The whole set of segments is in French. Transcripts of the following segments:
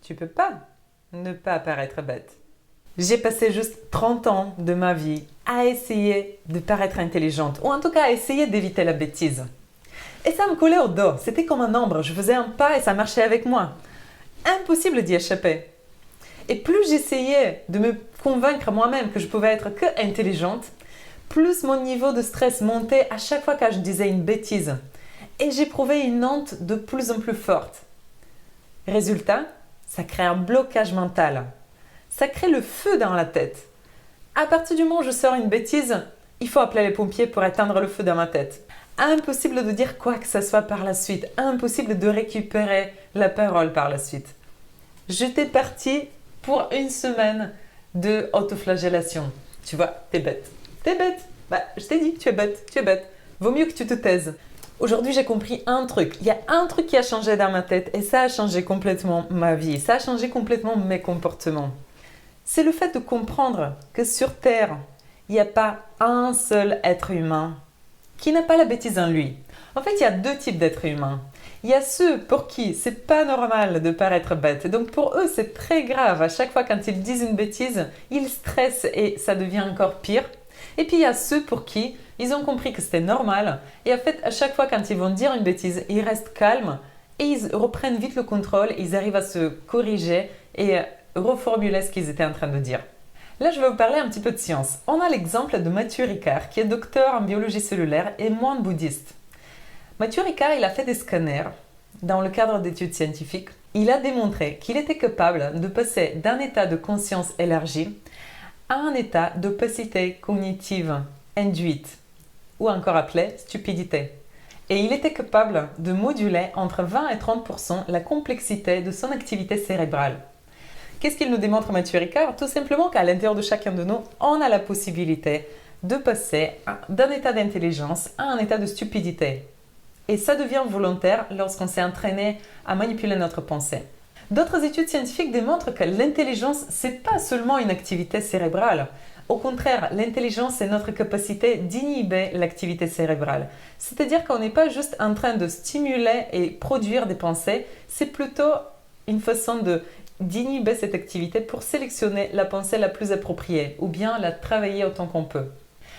tu peux pas ne pas paraître bête. J'ai passé juste 30 ans de ma vie à essayer de paraître intelligente, ou en tout cas à essayer d'éviter la bêtise. Et ça me collait au dos, c'était comme un ombre, je faisais un pas et ça marchait avec moi. Impossible d'y échapper. Et plus j'essayais de me convaincre moi-même que je pouvais être que intelligente, plus mon niveau de stress montait à chaque fois que je disais une bêtise. Et j'éprouvais une honte de plus en plus forte. Résultat, ça crée un blocage mental. Ça crée le feu dans la tête. À partir du moment où je sors une bêtise, il faut appeler les pompiers pour éteindre le feu dans ma tête. Impossible de dire quoi que ce soit par la suite. Impossible de récupérer la parole par la suite. J'étais partie pour une semaine de autoflagellation. Tu vois, t'es bête. T'es bête. Bah, je t'ai dit, tu es bête, tu es bête. Vaut mieux que tu te taises. Aujourd'hui, j'ai compris un truc. Il y a un truc qui a changé dans ma tête et ça a changé complètement ma vie. Ça a changé complètement mes comportements. C'est le fait de comprendre que sur Terre, il n'y a pas un seul être humain qui n'a pas la bêtise en lui. En fait, il y a deux types d'êtres humains. Il y a ceux pour qui c'est pas normal de paraître bête. Donc pour eux, c'est très grave. À chaque fois quand ils disent une bêtise, ils stressent et ça devient encore pire. Et puis il y a ceux pour qui ils ont compris que c'était normal. Et en fait, à chaque fois quand ils vont dire une bêtise, ils restent calmes et ils reprennent vite le contrôle. Ils arrivent à se corriger et reformuler ce qu'ils étaient en train de dire. Là, je vais vous parler un petit peu de science. On a l'exemple de Mathieu Ricard, qui est docteur en biologie cellulaire et moine bouddhiste. Mathieu Ricard, il a fait des scanners dans le cadre d'études scientifiques. Il a démontré qu'il était capable de passer d'un état de conscience élargie à un état d'opacité cognitive induite, ou encore appelé stupidité. Et il était capable de moduler entre 20 et 30% la complexité de son activité cérébrale. Qu'est-ce qu'il nous démontre Mathieu Ricard? Tout simplement qu'à l'intérieur de chacun de nous, on a la possibilité de passer d'un état d'intelligence à un état de stupidité. Et ça devient volontaire lorsqu'on s'est entraîné à manipuler notre pensée. D'autres études scientifiques démontrent que l'intelligence, c'est pas seulement une activité cérébrale. Au contraire, l'intelligence, c'est notre capacité d'inhiber l'activité cérébrale. C'est-à-dire qu'on n'est pas juste en train de stimuler et produire des pensées, c'est plutôt une façon d'inhiber cette activité pour sélectionner la pensée la plus appropriée ou bien la travailler autant qu'on peut.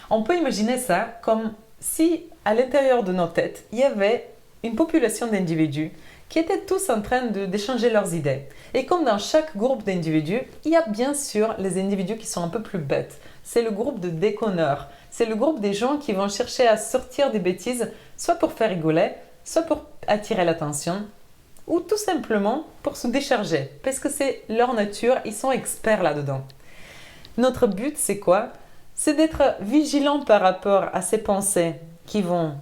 On peut imaginer ça comme si à l'intérieur de nos têtes, il y avait une population d'individus qui étaient tous en train d'échanger leurs idées. Et comme dans chaque groupe d'individus, il y a bien sûr les individus qui sont un peu plus bêtes. C'est le groupe de déconneurs. C'est le groupe des gens qui vont chercher à sortir des bêtises, soit pour faire rigoler, soit pour attirer l'attention, ou tout simplement pour se décharger, parce que c'est leur nature, ils sont experts là-dedans. Notre but, c'est quoi? C'est d'être vigilant par rapport à ces pensées qui vont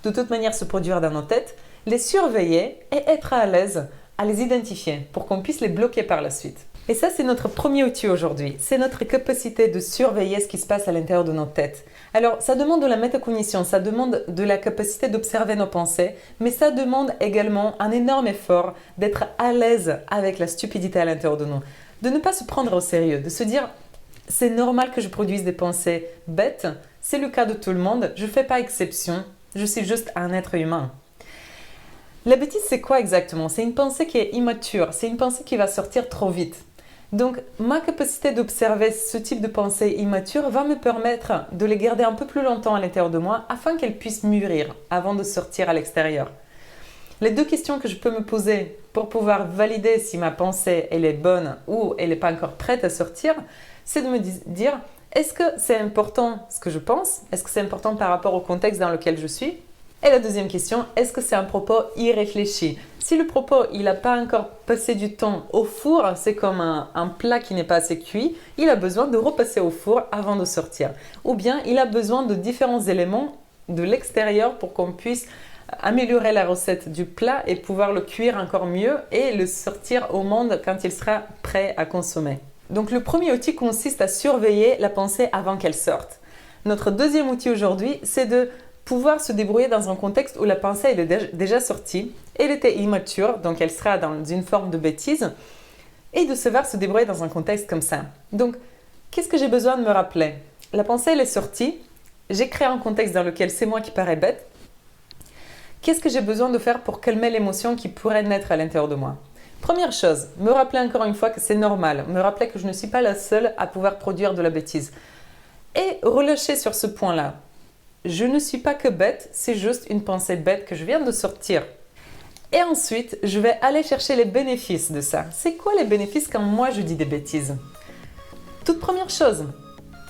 de toute manière se produire dans nos têtes, les surveiller et être à l'aise à les identifier pour qu'on puisse les bloquer par la suite. Et ça, c'est notre premier outil aujourd'hui. C'est notre capacité de surveiller ce qui se passe à l'intérieur de nos têtes. Alors, ça demande de la métacognition, ça demande de la capacité d'observer nos pensées, mais ça demande également un énorme effort d'être à l'aise avec la stupidité à l'intérieur de nous. De ne pas se prendre au sérieux, de se dire « c'est normal que je produise des pensées bêtes, c'est le cas de tout le monde, je ne fais pas exception, je suis juste un être humain ». La bêtise, c'est quoi exactement? C'est une pensée qui est immature, c'est une pensée qui va sortir trop vite. Donc, ma capacité d'observer ce type de pensée immature va me permettre de les garder un peu plus longtemps à l'intérieur de moi afin qu'elles puissent mûrir avant de sortir à l'extérieur. Les deux questions que je peux me poser pour pouvoir valider si ma pensée elle est bonne ou elle n'est pas encore prête à sortir, c'est de me dire est-ce que c'est important ce que je pense? Est-ce que c'est important par rapport au contexte dans lequel je suis? Et la deuxième question, est-ce que c'est un propos irréfléchi? Si le propos il n'a pas encore passé du temps au four, c'est comme un plat qui n'est pas assez cuit, il a besoin de repasser au four avant de sortir. Ou bien il a besoin de différents éléments de l'extérieur pour qu'on puisse améliorer la recette du plat et pouvoir le cuire encore mieux et le sortir au monde quand il sera prêt à consommer. Donc le premier outil consiste à surveiller la pensée avant qu'elle sorte. Notre deuxième outil aujourd'hui, c'est de pouvoir se débrouiller dans un contexte où la pensée elle est déjà sortie, elle était immature, donc elle sera dans une forme de bêtise, et de savoir se débrouiller dans un contexte comme ça. Donc, qu'est-ce que j'ai besoin de me rappeler? La pensée elle est sortie, j'ai créé un contexte dans lequel c'est moi qui parais bête. Qu'est-ce que j'ai besoin de faire pour calmer l'émotion qui pourrait naître à l'intérieur de moi? Première chose, me rappeler encore une fois que c'est normal, me rappeler que je ne suis pas la seule à pouvoir produire de la bêtise. Et relâcher sur ce point-là. Je ne suis pas que bête, c'est juste une pensée bête que je viens de sortir. Et ensuite, je vais aller chercher les bénéfices de ça. C'est quoi les bénéfices quand moi je dis des bêtises? Toute première chose,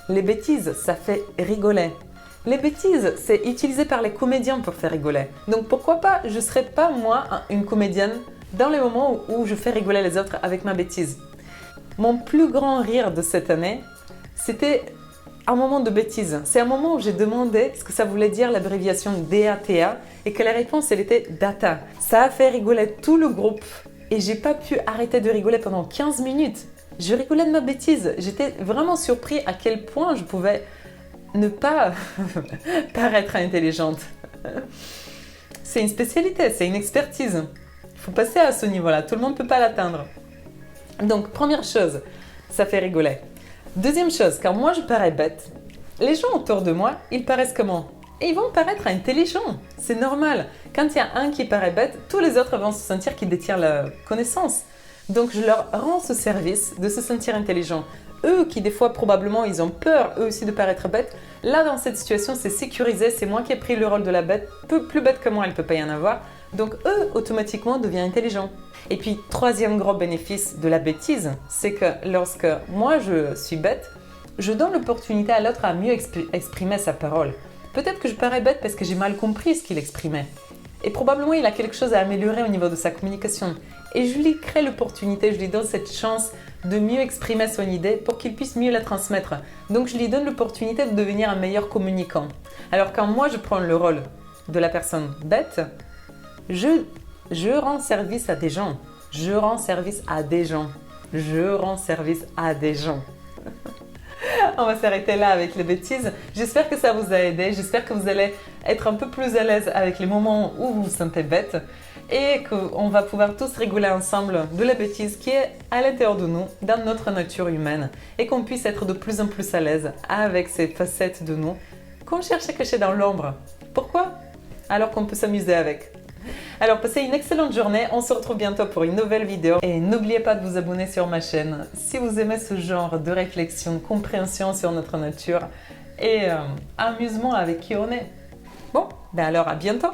les bêtises, ça fait rigoler. Les bêtises, c'est utilisé par les comédiens pour faire rigoler. Donc pourquoi pas, je ne serais pas moi une comédienne dans les moments où je fais rigoler les autres avec ma bêtise. Mon plus grand rire de cette année, c'était un moment de bêtise. C'est un moment où j'ai demandé ce que ça voulait dire l'abréviation DATA et que la réponse, elle était data. Ça a fait rigoler tout le groupe et j'ai pas pu arrêter de rigoler pendant 15 minutes. Je rigolais de ma bêtise. J'étais vraiment surpris à quel point je pouvais ne pas paraître intelligente. C'est une spécialité, c'est une expertise. Il faut passer à ce niveau-là, tout le monde ne peut pas l'atteindre. Donc, première chose, ça fait rigoler. Deuxième chose, quand moi je parais bête, les gens autour de moi, ils paraissent comment? Et ils vont paraître intelligents, c'est normal. Quand il y a un qui paraît bête, tous les autres vont se sentir qu'ils détiennent la connaissance. Donc je leur rends ce service de se sentir intelligents. Eux qui des fois probablement ils ont peur eux aussi de paraître bêtes, là dans cette situation c'est sécurisé, c'est moi qui ai pris le rôle de la bête, plus bête que moi elle ne peut pas y en avoir. Donc eux automatiquement deviennent intelligents. Et puis troisième gros bénéfice de la bêtise, c'est que lorsque moi je suis bête, je donne l'opportunité à l'autre à mieux exprimer sa parole. Peut-être que je parais bête parce que j'ai mal compris ce qu'il exprimait. Et probablement il a quelque chose à améliorer au niveau de sa communication. Et je lui crée l'opportunité, je lui donne cette chance de mieux exprimer son idée pour qu'il puisse mieux la transmettre. Donc je lui donne l'opportunité de devenir un meilleur communicant. Alors quand moi je prends le rôle de la personne bête, je rends service à des gens. Je rends service à des gens. Je rends service à des gens. On va s'arrêter là avec les bêtises. J'espère que ça vous a aidé. J'espère que vous allez être un peu plus à l'aise avec les moments où vous vous sentez bête et qu'on va pouvoir tous rigoler ensemble de la bêtise qui est à l'intérieur de nous, dans notre nature humaine, et qu'on puisse être de plus en plus à l'aise avec ces facettes de nous qu'on cherche à cacher dans l'ombre. Pourquoi? Alors qu'on peut s'amuser avec. Alors passez une excellente journée, on se retrouve bientôt pour une nouvelle vidéo et n'oubliez pas de vous abonner sur ma chaîne si vous aimez ce genre de réflexion, de compréhension sur notre nature et amusement avec qui on est. Bon, ben alors à bientôt.